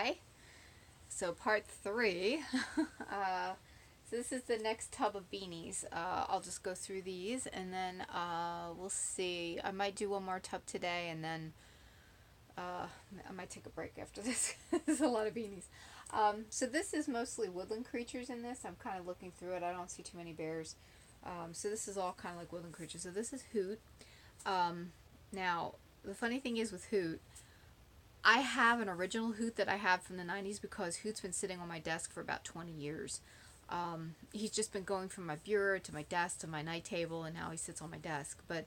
July. So part 3. So this is the next tub of beanies. I'll just go through these and then we'll see. I might do one more tub today and then I might take a break after this. There's a lot of beanies. So this is mostly woodland creatures in this. I'm kind of looking through it. I don't see too many bears. So this is all kind of like woodland creatures. So this is Hoot. Now, the funny thing is with Hoot, I have an original Hoot that I have from the 90s because Hoot's been sitting on my desk for about 20 years. He's just been going from my bureau to my desk to my night table, and now he sits on my desk. But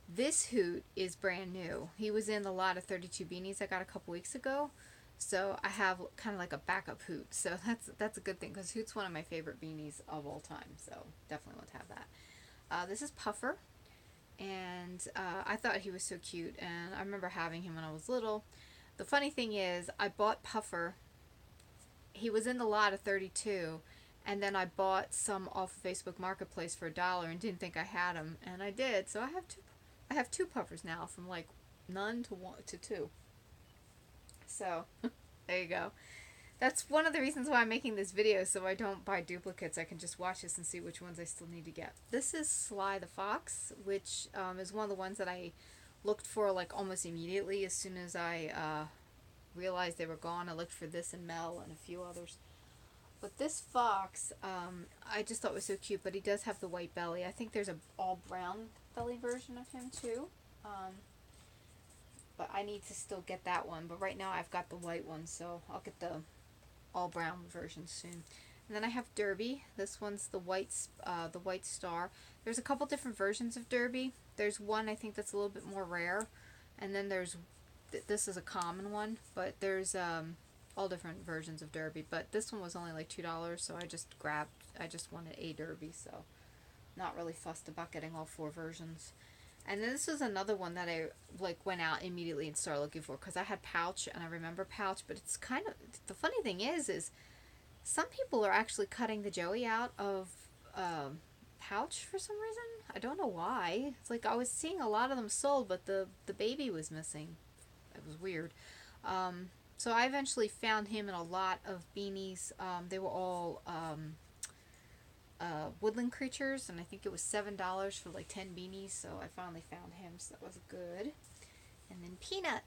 this Hoot is brand new. He was in the lot of 32 beanies I got a couple weeks ago. So I have kind of like a backup Hoot. So that's a good thing because Hoot's one of my favorite beanies of all time. So definitely want to have that. This is Puffer. And I thought he was so cute. And I remember having him when I was little. The funny thing is, I bought Puffer. He was in the lot of 32. And then I bought some off of Facebook Marketplace for $1 and didn't think I had him. And I did. So I have two Puffers now, from like none to 1 to 2. So, there you go. That's one of the reasons why I'm making this video, so I don't buy duplicates. I can just watch this and see which ones I still need to get. This is Sly the Fox, which is one of the ones that I looked for like almost immediately as soon as I realized they were gone. I looked for this and Mel and a few others. But this fox, I just thought was so cute, but he does have the white belly. I think there's a all brown belly version of him too. But I need to still get that one. But right now I've got the white one, so I'll get the all brown version soon. And then I have Derby. This one's the white star. There's a couple different versions of Derby. There's one I think that's a little bit more rare, and then there's this is a common one. But there's all different versions of Derby. But this one was only like $2, so I just wanted a Derby, so not really fussed about getting all 4 versions. And then this was another one that I like went out immediately and started looking for because I had Pouch and I remember Pouch, but it's kind of, the funny thing is some people are actually cutting the Joey out of Pouch for some reason. I don't know why. It's like I was seeing a lot of them sold, but the baby was missing. It was weird. So I eventually found him in a lot of beanies. They were all woodland creatures, and I think it was $7 for like 10 beanies, so I finally found him, so that was good. And then Peanut.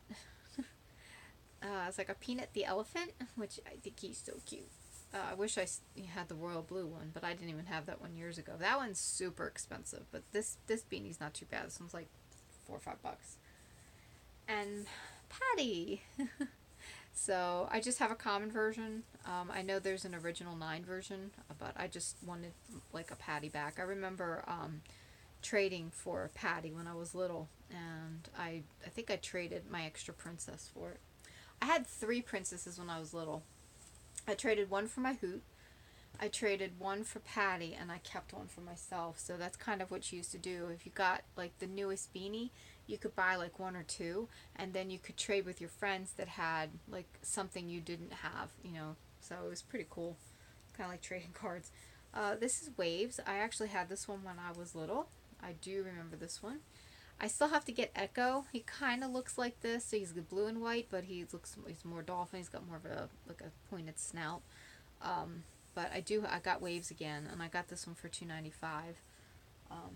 It's like a Peanut the elephant, which I think he's so cute. I wish I had the royal blue one, but I didn't even have that one years ago. That one's super expensive, but this beanie's not too bad. This one's like $4 or $5. And Patty. So I just have a common version. I know there's an original 9 version, but I just wanted like a Patty back. I remember trading for a Patty when I was little, and I think I traded my extra princess for it. I had 3 princesses when I was little. I traded one for my Hoot, I traded one for Patty, and I kept one for myself. So that's kind of what you used to do. If you got like the newest beanie, you could buy like 1 or 2, and then you could trade with your friends that had like something you didn't have, you know. So it was pretty cool, kind of like trading cards. This is Waves. I actually had this one when I was little. I do remember this one. I still have to get Echo. He kind of looks like this. So he's blue and white, but he's more dolphin. He's got more of a pointed snout. But I got Waves again, and I got this one for $2.95.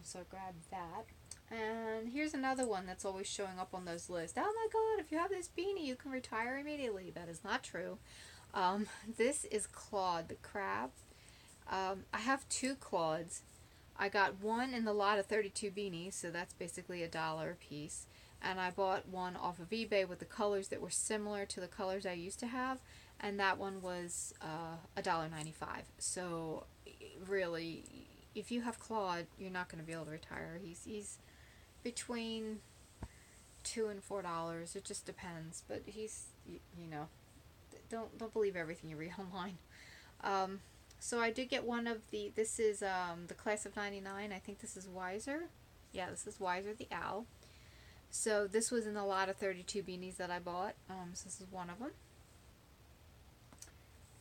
So I grabbed that. And here's another one that's always showing up on those lists. Oh my god, if you have this beanie, you can retire immediately. That is not true. This is Claude the Crab. I have 2 Claudes. I got one in the lot of 32 beanies, so that's basically $1 a piece. And I bought one off of eBay with the colors that were similar to the colors I used to have, and that one was $1.95. So really, if you have Claude, you're not going to be able to retire. He's between $2 and $4. It just depends, but he's, you know, don't believe everything you read online. So I did get one of this is the class of 99. I think this is Wiser. Yeah, this is Wiser the Owl. So this was in the lot of 32 beanies that I bought. So this is one of them.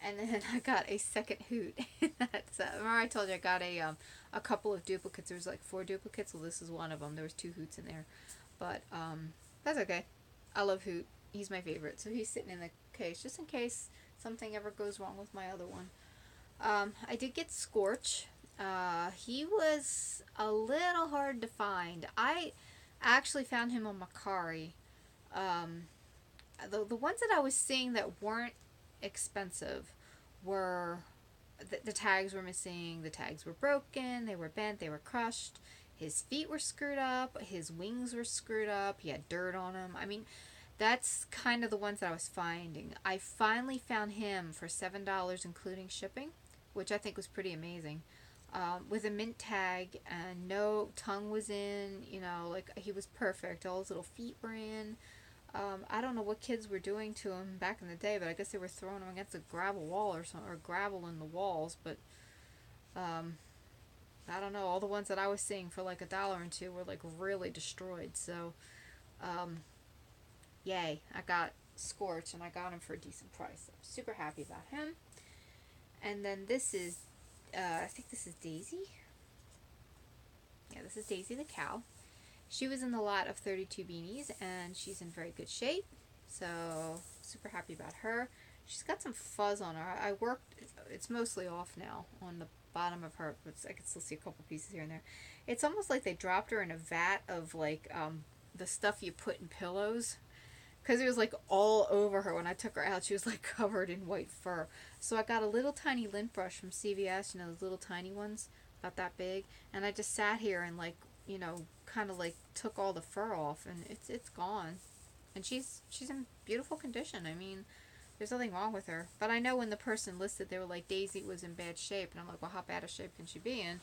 And then I got a second Hoot. That's, remember I told you I got a couple of duplicates. There was like 4 duplicates. Well, this is one of them. There was 2 Hoots in there. But that's okay. I love Hoot. He's my favorite. So he's sitting in case, just in case something ever goes wrong with my other one. I did get Scorch. He was a little hard to find. I actually found him on Macari. The ones that I was seeing that weren't expensive were the tags were missing, the tags were broken, they were bent, they were crushed. His feet were screwed up, his wings were screwed up, he had dirt on him. I mean, that's kind of the ones that I was finding. I finally found him for $7 including shipping, which I think was pretty amazing. With a mint tag and no tongue was in, you know, like he was perfect. All his little feet were in. I don't know what kids were doing to him back in the day, but I guess they were throwing him against a gravel wall or something, or gravel in the walls. But I don't know. All the ones that I was seeing for like $1 and $2 were like really destroyed. So, yay! I got Scorch and I got him for a decent price. So I'm super happy about him. And then this is, I think this is Daisy. Yeah, this is Daisy the cow. She was in the lot of 32 beanies, and she's in very good shape, so super happy about her. She's got some fuzz on her. I worked, it's mostly off now on the bottom of her, but I can still see a couple pieces here and there. It's almost like they dropped her in a vat of, like, the stuff you put in pillows, because it was, like, all over her. When I took her out, she was, like, covered in white fur. So I got a little tiny lint brush from CVS, you know, those little tiny ones, about that big, and I just sat here and, like, you know, kind of like took all the fur off, and it's gone, and she's in beautiful condition. I mean, there's nothing wrong with her. But I know when the person listed, they were like Daisy was in bad shape, and I'm like, well, how bad a shape can she be in?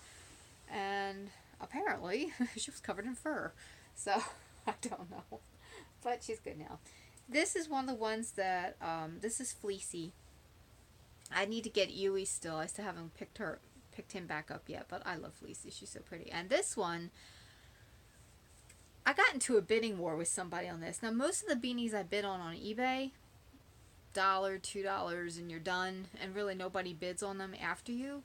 And apparently she was covered in fur, so I don't know, but she's good now. This is one of the ones that this is Fleecy. I need to get Yui still. I still haven't picked him back up yet, but I love Fleecy. She's so pretty. And this one, I got into a bidding war with somebody on this. Now, most of the beanies I bid on eBay, $1, $2, and you're done, and really nobody bids on them after you.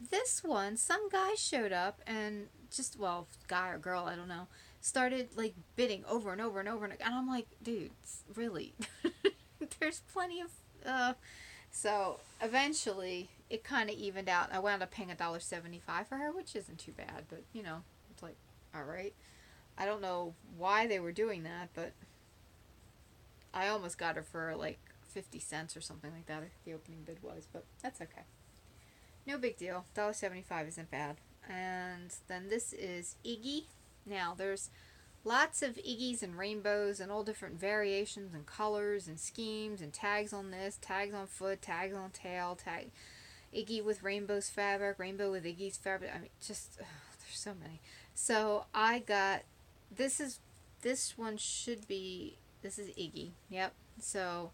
This one, some guy showed up and just, well, guy or girl, I don't know, started like bidding over and over and over, and I'm like, dude, really? There's plenty of, so eventually it kind of evened out. I wound up paying $1.75 for her, which isn't too bad, but you know, it's like, all right. I don't know why they were doing that, but I almost got her for like 50 cents or something like that. I think the opening bid was, but that's okay. No big deal. $1.75 isn't bad. And then this is Iggy. Now, there's lots of Iggy's and rainbows and all different variations and colors and schemes and tags on this, tags on foot, tags on tail, tag Iggy with rainbow's fabric, rainbow with Iggy's fabric. I mean, just, there's so many. So I got, this one should be, this is Iggy. Yep. So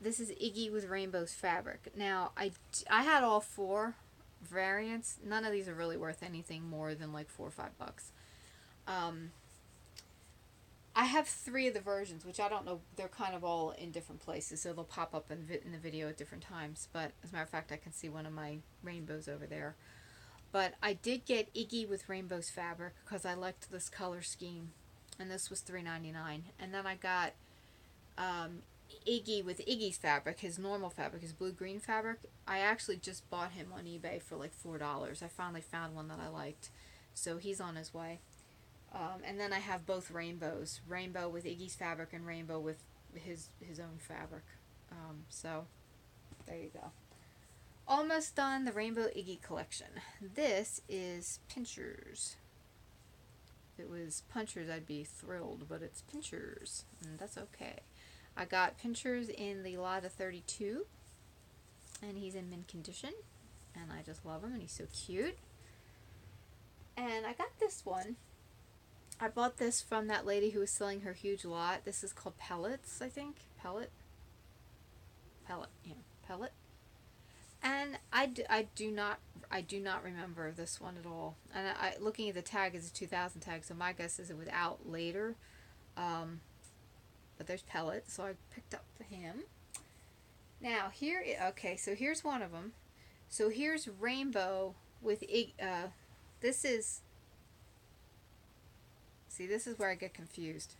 this is Iggy with rainbow's fabric. Now, I had all 4 variants. None of these are really worth anything more than like $4 or $5. I have 3 of the versions, which I don't know, they're kind of all in different places, so they'll pop up in the video at different times. But as a matter of fact, I can see one of my rainbows over there. But I did get Iggy with rainbow's fabric because I liked this color scheme, and this was $3.99. And then I got Iggy with Iggy's fabric, his normal fabric, his blue-green fabric. I actually just bought him on eBay for like $4. I finally found one that I liked, so he's on his way. And then I have both rainbows, rainbow with Iggy's fabric and rainbow with his own fabric. So there you go. Almost done the Rainbow Iggy collection. This is Pinchers. If it was Punchers, I'd be thrilled, but it's Pinchers, and that's okay. I got Pinchers in the lot of 32, and he's in mint condition, and I just love him, and he's so cute. And I got this one. I bought this from that lady who was selling her huge lot. This is called Pellets, I think. Pellet, yeah, Pellet. And I do not remember this one at all. And looking at the tag, is a 2000 tag, so my guess is it was out later. But there's Pellet, so I picked up him. Now okay, so here's one of them. So here's Rainbow with this is. See, this is where I get confused.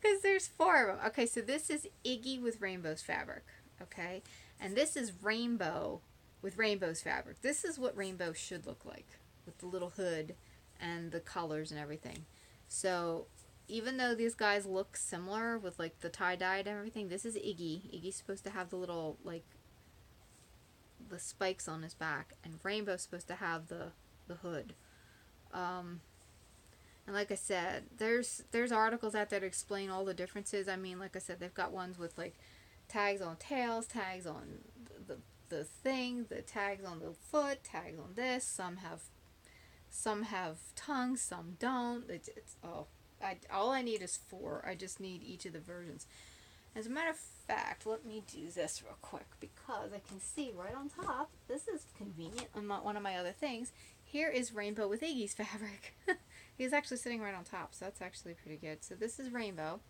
Because there's 4 of them. Okay, so this is Iggy with Rainbow's fabric. Okay, and this is Rainbow with Rainbow's fabric. This is what Rainbow should look like with the little hood and the colors and everything. So even though these guys look similar with like the tie-dye and everything, this is Iggy. Iggy's supposed to have the little like the spikes on his back, and Rainbow's supposed to have the hood. And like I said, there's articles out there to explain all the differences. I mean, like I said, they've got ones with like tags on tails, tags on the thing, the tags on the foot, tags on this. Some have tongues, some don't. All I need is 4. I just need each of the versions. As a matter of fact, let me do this real quick because I can see right on top. This is convenient. On one of my other things, here is Rainbow with Iggy's fabric. He's actually sitting right on top, so that's actually pretty good. So this is Rainbow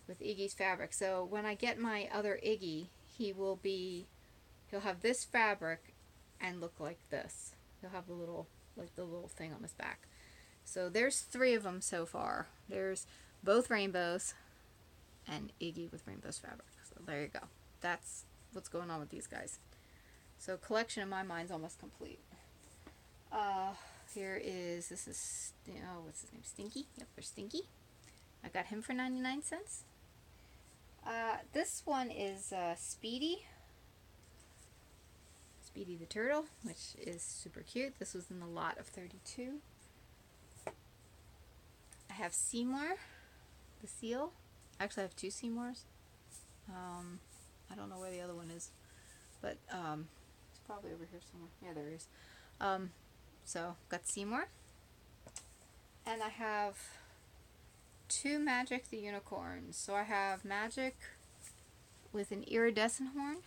with Iggy's fabric. So when I get my other Iggy, he'll have this fabric and look like this. He'll have the little thing on his back. So there's 3 of them so far. There's both Rainbows and Iggy with Rainbow's fabric. So there you go. That's what's going on with these guys. So collection in my mind's almost complete. This is, what's his name? Stinky? Yep, there's Stinky. I got him for 99 cents. This one is Speedy. Speedy the Turtle, which is super cute. This was in the lot of 32. I have Seymour, the seal. Actually, I have 2 Seymours. I don't know where the other one is, but it's probably over here somewhere. Yeah, there he is. So, got Seymour. And I have 2 Magic the Unicorns. So I have Magic with an iridescent horn.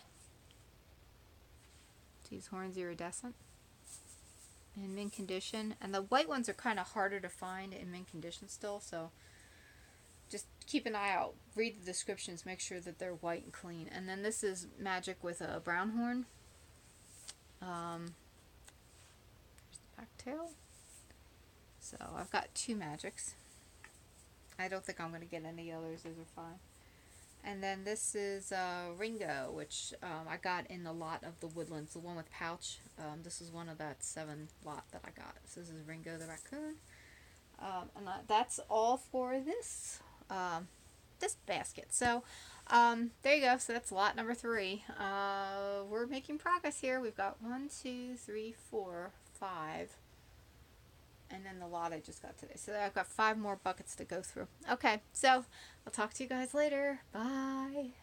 These horns iridescent. In mint condition. And the white ones are kind of harder to find in mint condition still, so just keep an eye out. Read the descriptions. Make sure that they're white and clean. And then this is Magic with a brown horn. There's the back tail. So I've got 2 Magics. I don't think I'm going to get any others. Those are fine. And then this is Ringo, which I got in the lot of the Woodlands, the one with pouch. This is one of that 7 lot that I got. So this is Ringo the raccoon. And that's all for this basket. So there you go. So that's lot number 3. We're making progress here. We've got 1, 2, 3, 4, 5. And then the lot I just got today. So I've got 5 more buckets to go through. Okay, so I'll talk to you guys later. Bye.